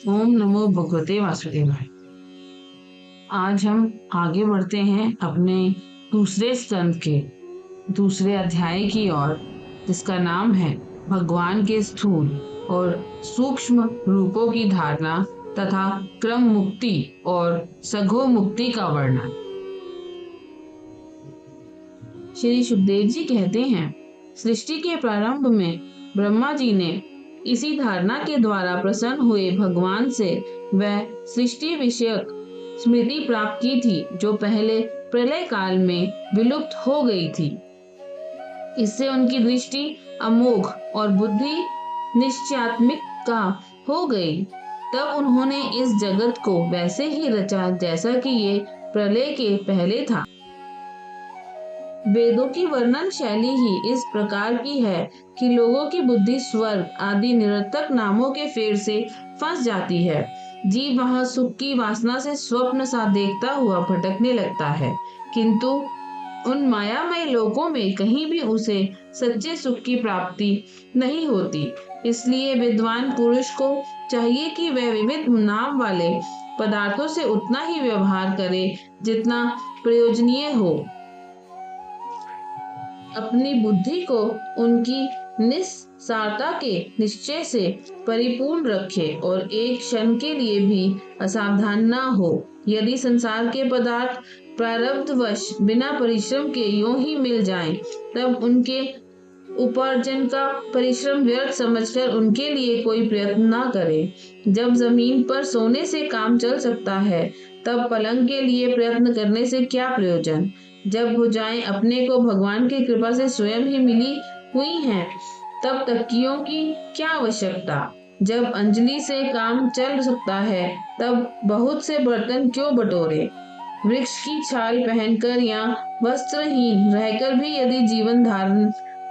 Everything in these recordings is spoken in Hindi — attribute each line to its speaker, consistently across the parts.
Speaker 1: ओम नमो भगवते वासुदेवाय। आज हम आगे बढ़ते हैं अपने दूसरे स्कंद के दूसरे अध्याय की ओर, जिसका नाम है भगवान के स्थूल और सूक्ष्म रूपों की धारणा तथा क्रम मुक्ति और सघो मुक्ति का वर्णन। श्री सुखदेव जी कहते हैं, सृष्टि के प्रारंभ में ब्रह्मा जी ने इसी धारणा के द्वारा प्रसन्न हुए भगवान से वह सृष्टि विषयक स्मृति प्राप्त की थी जो पहले प्रलय काल में विलुप्त हो गई थी। इससे उनकी दृष्टि अमोघ और बुद्धि निश्चयात्मिक का हो गई। तब उन्होंने इस जगत को वैसे ही रचा जैसा कि ये प्रलय के पहले था। वेदों की वर्णन शैली ही इस प्रकार की है कि लोगों की बुद्धि स्वर्ग आदि निरर्थक नामों के फेर से फंस जाती है। जीव वहां सुख की वासना से स्वप्न सा देखता हुआ भटकने लगता है, किंतु उन मायामय लोकों में कहीं भी उसे सच्चे सुख की प्राप्ति नहीं होती। इसलिए विद्वान पुरुष को चाहिए कि वह विविध नाम वाले पदार्थों से उतना ही व्यवहार करे जितना प्रयोजनीय हो। अपनी बुद्धि को उनकी निस्सारता के निश्चय से परिपूर्ण रखे और एक क्षण के लिए भी असावधान न हो। यदि संसार के पदार्थ प्रारब्धवश बिना परिश्रम के यूं ही मिल जाएं, तब उनके उपार्जन का परिश्रम व्यर्थ समझकर उनके लिए कोई प्रयत्न न करे। जब जमीन पर सोने से काम चल सकता है, तब पलंग के लिए प्रयत्न करने से क्या प्रयोजन। जब भुजाएं अपने को भगवान की कृपा से स्वयं ही मिली हुई हैं, तब तकियों की क्या आवश्यकता। जब अंजलि से काम चल सकता है, तब बहुत से बर्तन क्यों बटोरे। वृक्ष की छाल पहनकर या वस्त्रहीन रहकर भी यदि जीवन धारण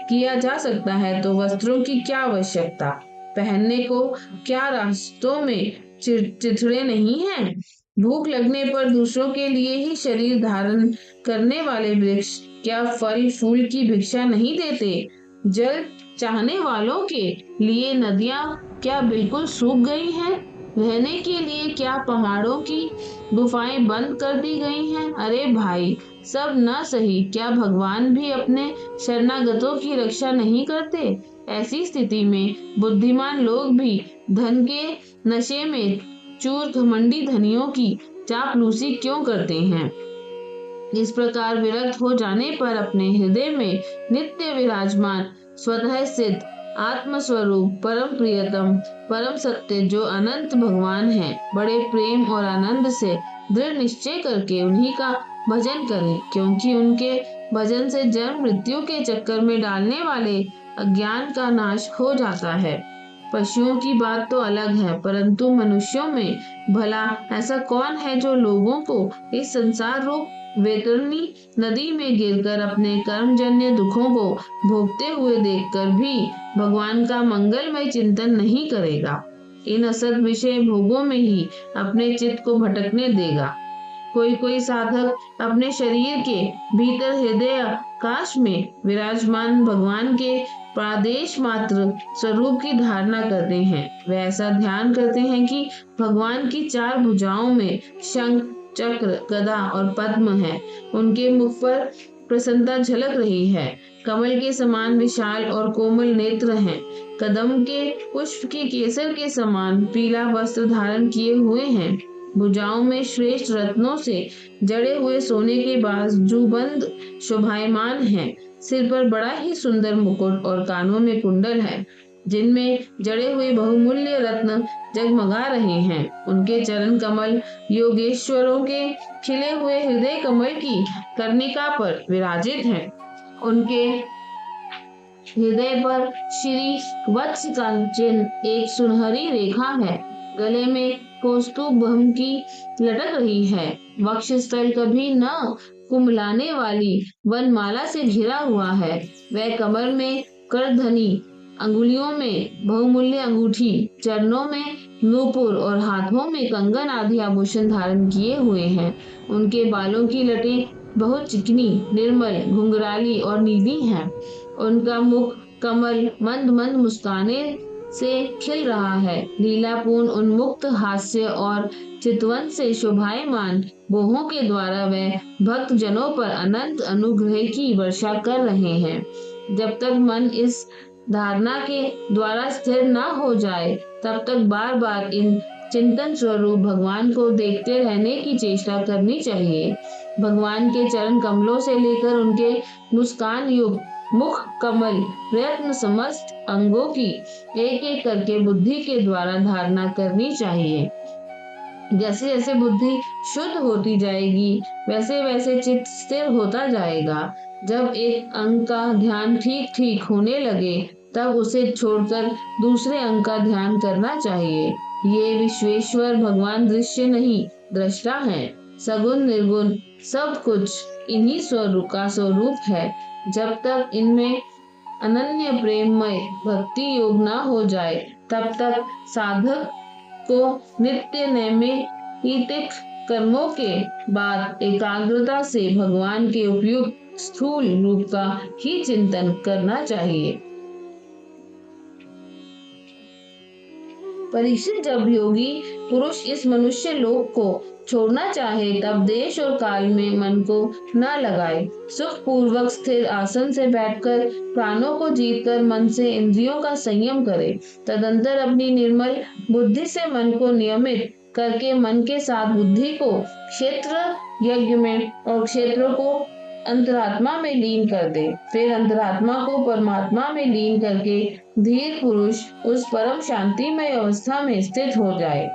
Speaker 1: किया जा सकता है, तो वस्त्रों की क्या आवश्यकता। पहनने को क्या रास्तों में चिथड़े नहीं हैं। भूख लगने पर दूसरों के लिए ही शरीर धारण करने वाले वृक्ष क्या फल फूल की भिक्षा नहीं देते। जल चाहने वालों के लिए नदियां क्या बिल्कुल सूख गई हैं। रहने के लिए क्या पहाड़ों की गुफाएं बंद कर दी गई हैं। अरे भाई, सब न सही, क्या भगवान भी अपने शरणागतों की रक्षा नहीं करते। ऐसी स्थिति में बुद्धिमान लोग भी धन के नशे में चूर घमंडी धनियों की चापलूसी क्यों करते हैं। इस प्रकार विरक्त हो जाने पर अपने हृदय में नित्य विराजमान स्वतः सिद्ध आत्मस्वरूप परम प्रियतम परम सत्य जो अनंत भगवान है, बड़े प्रेम और आनंद से दृढ़ निश्चय करके उन्हीं का भजन करें, क्योंकि उनके भजन से जन्म मृत्यु के चक्कर में डालने वाले अज्ञान का नाश हो जाता है। पशुओं की बात तो अलग है, परंतु मनुष्यों में भला ऐसा कौन है जो लोगों को इस संसार रूप वैतरणी नदी में गिरकर अपने कर्मजन्य दुखों को भोगते हुए देखकर भी भगवान का मंगलमय चिंतन नहीं करेगा। इन असत विषय भोगों में ही अपने चित्त को भटकने देगा। कोई कोई साधक अपने शरीर के भीतर हृदय आकाश में विराजमान भगवान के प्रादेश मात्र स्वरूप की धारणा करते हैं। वे ऐसा ध्यान करते हैं कि भगवान की चार भुजाओं में शंख चक्र गदा और पद्म है। उनके मुख पर प्रसन्नता झलक रही है। कमल के समान विशाल और कोमल नेत्र हैं। कदम के पुष्प के केसर के समान पीला वस्त्र धारण किए हुए हैं। भुजाओं में श्रेष्ठ रत्नों से जड़े हुए सोने के बाजूबंद शोभायमान हैं। सिर पर बड़ा ही सुंदर मुकुट और कानों में कुंडल है, जिनमें जड़े हुए बहुमूल्य रत्न जगमगा रहे हैं। उनके चरण कमल योगेश्वरों के खिले हुए हृदय कमल की कर्णिका पर विराजित हैं। उनके हृदय पर श्री वत्स का चिन्ह एक सुनहरी रेखा है। गले में कौस्तुभ भस्म की लटक रही है। वक्षस्थल कभी न कुम्हलाने वाली वनमाला से घिरा हुआ है। वह कमर में करधनी, अंगुलियों में बहुमूल्य अंगूठी, चरणों में नूपुर और हाथों में कंगन आदि आभूषण धारण किए हुए हैं। उनके बालों की लटें बहुत चिकनी, निर्मल, घुंघराली और नीली हैं। उनका मुख कमल मंद मंद मुस्काने से खिल रहा है। लीलापूर्ण उन्मुक्त हास्य और चितवन से शोभायमान बोहों के द्वारा वह भक्त जनों पर अनंत अनुग्रह की वर्षा कर रहे हैं। जब तक मन इस धारणा के द्वारा स्थिर न हो जाए, तब तक बार बार इन चिंतन स्वरूप भगवान को देखते रहने की चेष्टा करनी चाहिए। भगवान के चरण कमलों से लेकर उनके मुस्कान युक्त मुख कमल प्रयत्न समस्त अंगों की एक एक करके बुद्धि के द्वारा धारणा करनी चाहिए। जैसे जैसे बुद्धि शुद्ध होती जाएगी, वैसे वैसे चित्त स्थिर होता जाएगा। जब एक अंग का ध्यान ठीक ठीक होने लगे, तब उसे छोड़कर दूसरे अंग का ध्यान करना चाहिए। ये विश्वेश्वर भगवान दृश्य नहीं, दृष्टा है। सगुण निर्गुण सब कुछ इन्हीं स्वरूप का स्वरूप है। जब तक इनमें अनन्य प्रेममय भक्ति योग न हो जाए, तब तक साधक को नित्य नैमित्तिक कर्मों के बाद एकाग्रता से भगवान के उपयुक्त स्थूल रूप का ही चिंतन करना चाहिए। परीक्षित, जब योगी पुरुष इस मनुष्य लोक को छोड़ना चाहे, तब देश और काल में मन को न लगाए। सुख पूर्वक स्थिर आसन से बैठकर प्राणों को जीतकर मन से इंद्रियों का संयम करे। तदंतर अपनी निर्मल बुद्धि से मन को नियमित करके मन के साथ बुद्धि को क्षेत्र यज्ञ में और क्षेत्रों को अंतरात्मा में लीन कर दे। फिर अंतरात्मा को परमात्मा में लीन करके धीर पुरुष उस परम शांतिमय अवस्था में स्थित हो जाए।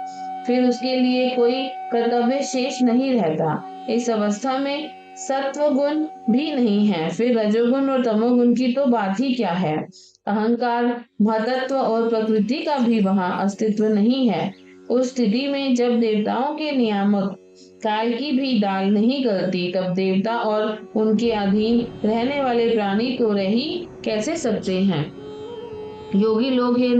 Speaker 1: फिर उसके लिए कोई कर्तव्य शेष नहीं रहता। इस अवस्था में सत्व गुण भी नहीं है, फिर रजोगुण और तमोगुण की तो बात ही क्या है। अहंकार, महतत्व और प्रकृति का भी वहां अस्तित्व नहीं है। उस स्थिति में जब देवताओं के नियामक काल की भी दाल नहीं गलती, तब देवता और उनके अधीन रहने वाले प्राणी तो रह ही कैसे सकते हैं। योगी लोग ये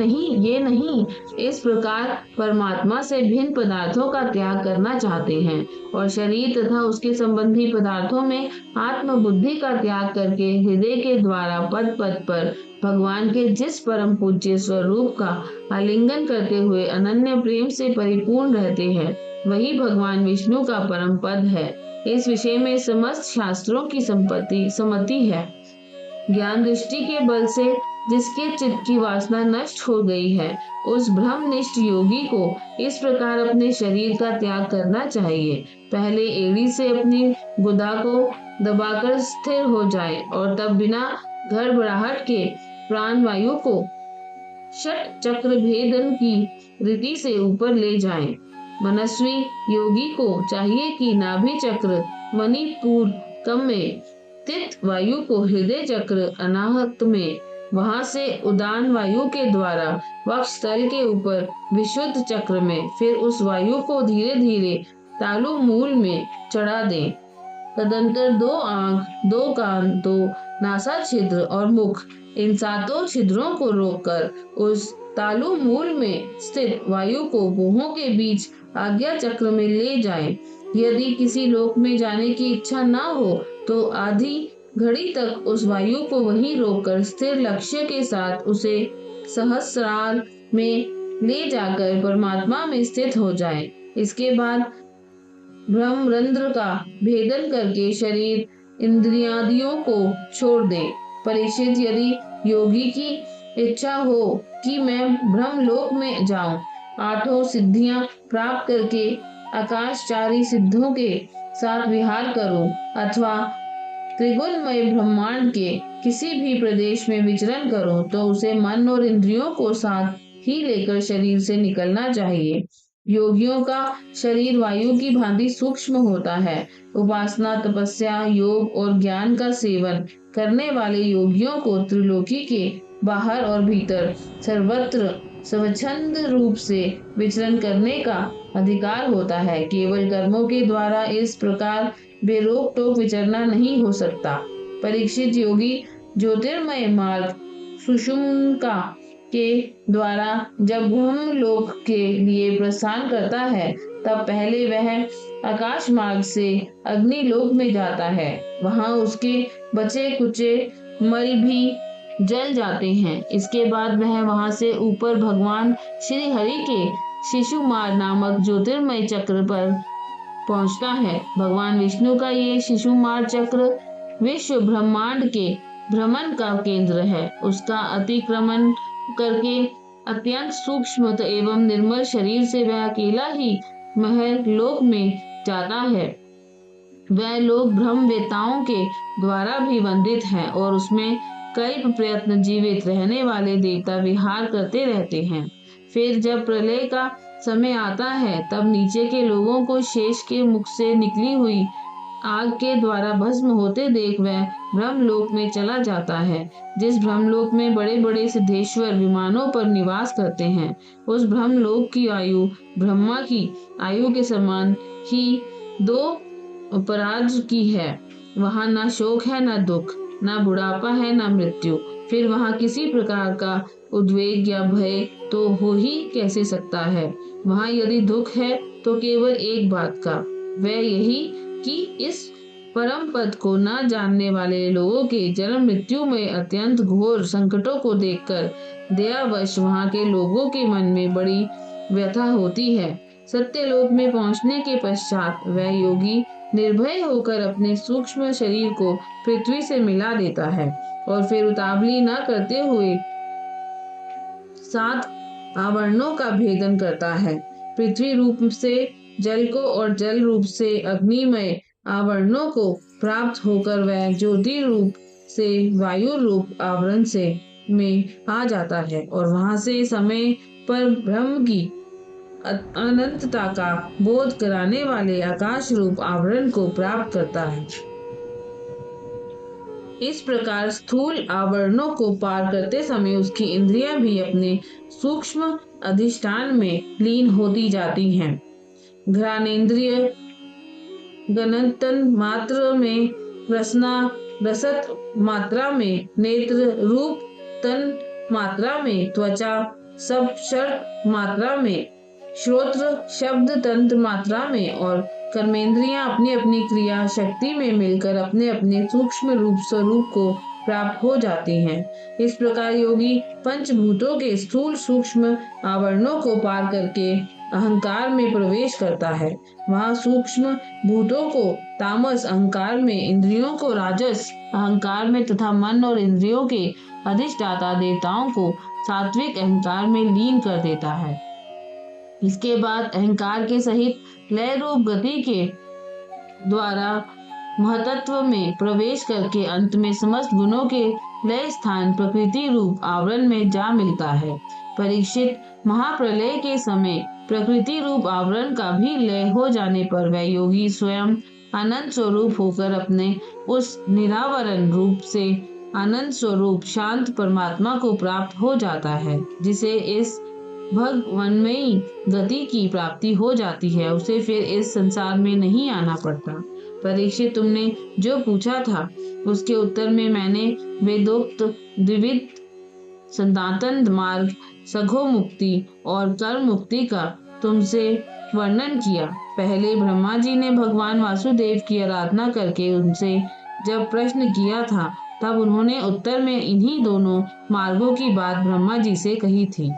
Speaker 1: नहीं इस प्रकार परमात्मा से भिन्न पदार्थों का त्याग करना चाहते हैं और शरीर तथा उसके संबंधी पदार्थों में आत्म बुद्धि का त्याग करके हृदय के द्वारा पद पद पर भगवान के जिस परम पूज्य स्वरूप का आलिंगन करते हुए अनन्य प्रेम से परिपूर्ण रहते हैं, वही भगवान विष्णु का परम पद है। इस विषय में समस्त शास्त्रों की सम्मति है। ज्ञान दृष्टि के बल से जिसके चित्त की वासना नष्ट हो गई है, उस ब्रह्मनिष्ठ योगी को इस प्रकार अपने शरीर का त्याग करना चाहिए। पहले एड़ी से अपनी गुदा को दबाकर स्थिर हो जाए और तब बिना घड़बड़ाहट के प्राण वायु को षट चक्र भेदन की रीति से ऊपर ले जाएं। मनस्वी योगी को चाहिए कि नाभि चक्र मणिपुर कम में स्थित वायु को हृदय चक्र अनाहत में, वहां से उदान वायु के द्वारा वक्ष तल के ऊपर विशुद्ध चक्र में, फिर उस वायु को धीरे धीरे तालु मूल में चढ़ा दें। तदंतर 2 आंख, 2 कान, 2 नासा छिद्र और मुख, इन 7 छिद्रों को रोककर उस तालु मूल में स्थित वायु को भुवों के बीच आज्ञा चक्र में ले जाएं। यदि किसी लोक में जाने की इच्छा न हो, तो आधी घड़ी तक उस वायु को वहीं रोककर स्थिर लक्ष्य के साथ उसे सहस्रार में ले जाकर परमात्मा में स्थित हो जाए। इसके बाद ब्रह्मरंध्र का भेदन करके शरीर इंद्रियादियों को छोड़ दे। परीक्षित, यदि योगी की इच्छा हो कि मैं ब्रह्मलोक में जाऊं, 8 सिद्धियां प्राप्त करके आकाशचारी सिद्धों के साथ विहार करूं, अथवा त्रिगुणमय ब्रह्मांड के किसी भी प्रदेश में विचरण करूं, तो उसे मन और इंद्रियों को साथ ही लेकर शरीर से निकलना चाहिए। योगियों का शरीर वायु की भांति सूक्ष्म होता है। उपासना, तपस्या, योग और ज्ञान का सेवन करने वाले योगियों को त्रिलोकी के बाहर और भीतर सर्वत्र स्वच्छंद रूप से विचरण करने का अधिकार होता है। केवल कर्मों के द्वारा इस प्रकार बेरोक टोक विचरना नहीं हो सकता। परीक्षित, योगी ज्योतिर्मय मार्ग सुषुम्ना के द्वारा जब ब्रह्मलोक के लिए प्रस्थान करता है, तब पहले वह आकाश मार्ग से अग्निलोक में जाता है। वहां उसके बचे कुचे मल भी जल जाते हैं। इसके बाद वह वहां से ऊपर भगवान श्री हरि के शिशुमार नामक ज्योतिर्मय चक्र पर पहुंचता है। भगवान विष्णु का ये शिशुमार चक्र विश्व ब्रह्मांड के भ्रमण का केंद्र है। उसका अतिक्रमण करके अत्यंत सूक्ष्म एवं निर्मल शरीर से वह अकेला ही महल लोक में जाता है। वह लोक ब्रह्मवेताओं के द्वारा भी वंदित है और उसमें कई प्रयत्न जीवित रहने वाले देवता विहार करते रहते हैं। फिर जब प्रलय का समय आता है तब नीचे के लोगों को शेष के मुख से निकली हुई आग के द्वारा भस्म होते देख वह ब्रह्मलोक में चला जाता है। जिस ब्रह्मलोक में बड़े बड़े सिद्धेश्वर विमानों पर निवास करते हैं, उस ब्रह्मलोक की आयु ब्रह्मा की आयु के समान ही 2 अपराज की है। वहां न शोक है, न दुख, न बुढ़ापा है, न मृत्यु। फिर वहां किसी प्रकार का उद्वेग या भय तो हो ही कैसे सकता है। वहां यदि दुख है तो केवल एक बात का, वह यही कि इस परम पद को न जानने वाले लोगों के जन्म मृत्यु में अत्यंत घोर संकटों को देखकर दयावश वहां के लोगों के मन में बड़ी व्यथा होती है। सत्यलोक में पहुंचने के पश्चात वह योगी निर्भय होकर अपने सूक्ष्म शरीर को पृथ्वी से मिला देता है और फिर उतावली न करते हुए 7 आवरणों का भेदन करता है। पृथ्वी रूप से जल को और जल रूप से अग्निमय आवरणों को प्राप्त होकर वह ज्योति रूप से वायु रूप आवरण से में आ जाता है और वहां से समय पर ब्रह्म की अनंतता का बोध कराने वाले आकाश रूप आवरण को प्राप्त करता है। इस प्रकार स्थूल आवरणों को पार करते समय उसकी इंद्रियां भी अपने सूक्ष्म अधिष्ठान में लीन होती जाती हैं। घ्राणेन्द्रिय गणतन मात्र में, रसना रसत मात्रा में, नेत्र रूप तन मात्रा में, त्वचा स्पर्श मात्रा में, श्रोत्र शब्द तंत्र मात्रा में और कर्मेंद्रियां अपनी अपनी क्रिया शक्ति में मिलकर अपने अपने सूक्ष्म रूप स्वरूप को प्राप्त हो जाती हैं। इस प्रकार योगी पंचभूतों के स्थूल सूक्ष्म आवरणों को पार करके अहंकार में प्रवेश करता है। वहां सूक्ष्म भूतों को तामस अहंकार में, इंद्रियों को राजस अहंकार में तथा मन और इंद्रियों के अधिष्ठाता देवताओं को सात्विक अहंकार में लीन कर देता है। इसके बाद अहंकार के सहित लय रूप गति के द्वारा महतत्व में प्रवेश करके अंत में समस्त गुणों के लय स्थान प्रकृति रूप आवरण में जा मिलता है। परीक्षित, महाप्रलय के समय प्रकृति रूप आवरण का भी लय हो जाने पर वह योगी स्वयं आनंद स्वरूप होकर अपने उस निरावरण रूप से आनंद स्वरूप शांत परमात्मा को प्राप्त हो जाता है। जिसे इस भगवन्मयी गति की प्राप्ति हो जाती है, उसे फिर इस संसार में नहीं आना पड़ता। परीक्षित, तुमने जो पूछा था उसके उत्तर में मैंने वेदोक्त द्विविध सनातन मार्ग, सघो मुक्ति और कर्म मुक्ति का तुमसे वर्णन किया। पहले ब्रह्मा जी ने भगवान वासुदेव की आराधना करके उनसे जब प्रश्न किया था तब उन्होंने उत्तर में इन्हीं दोनों मार्गों की बात ब्रह्मा जी से कही थी।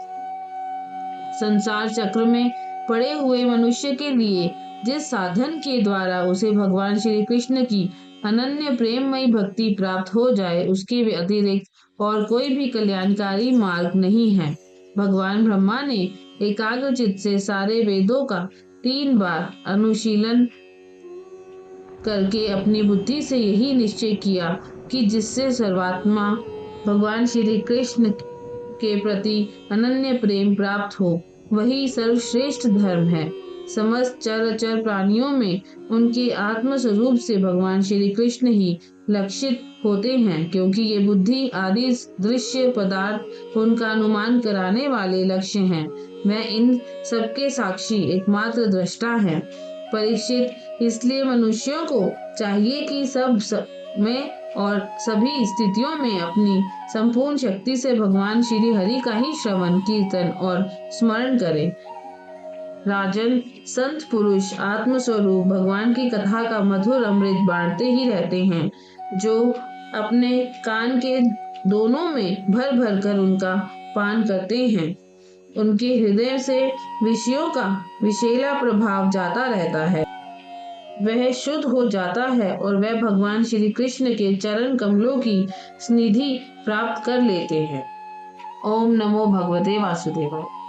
Speaker 1: संसार चक्र में पड़े हुए मनुष्य के लिए जिस साधन के द्वारा उसे भगवान श्री कृष्ण की अनन्य प्रेममयी भक्ति प्राप्त हो जाए, उसके अतिरिक्त और कोई भी कल्याणकारी मार्ग नहीं है। भगवान ब्रह्मा ने एकाग्रचित्त से सारे वेदों का 3 बार अनुशीलन करके अपनी बुद्धि से यही निश्चय किया कि जिससे सर्वात्मा भगवान श्री कृष्ण के प्रति अनन्य प्रेम प्राप्त हो, वही सर्वश्रेष्ठ धर्म है। समस्त चर प्राणियों में उनके आत्म स्वरूप से भगवान श्री कृष्ण ही लक्षित होते हैं, क्योंकि ये बुद्धि आदि दृश्य पदार्थ उनका अनुमान कराने वाले लक्ष्य हैं। वह इन सबके साक्षी एकमात्र दृष्टा है। परीक्षित, इसलिए मनुष्यों को चाहिए कि सब में और सभी स्थितियों में अपनी संपूर्ण शक्ति से भगवान श्री हरि का ही श्रवण, कीर्तन और स्मरण करें। राजन, संत पुरुष आत्मस्वरूप भगवान की कथा का मधुर अमृत बांटते ही रहते हैं। जो अपने कान के दोनों में भर भर कर उनका पान करते हैं। उनके हृदय से विषयों का विषैला प्रभाव जाता रहता है। वह शुद्ध हो जाता है और वह भगवान श्री कृष्ण के चरण कमलों की निधि प्राप्त कर लेते हैं। ओम नमो भगवते वासुदेवाय।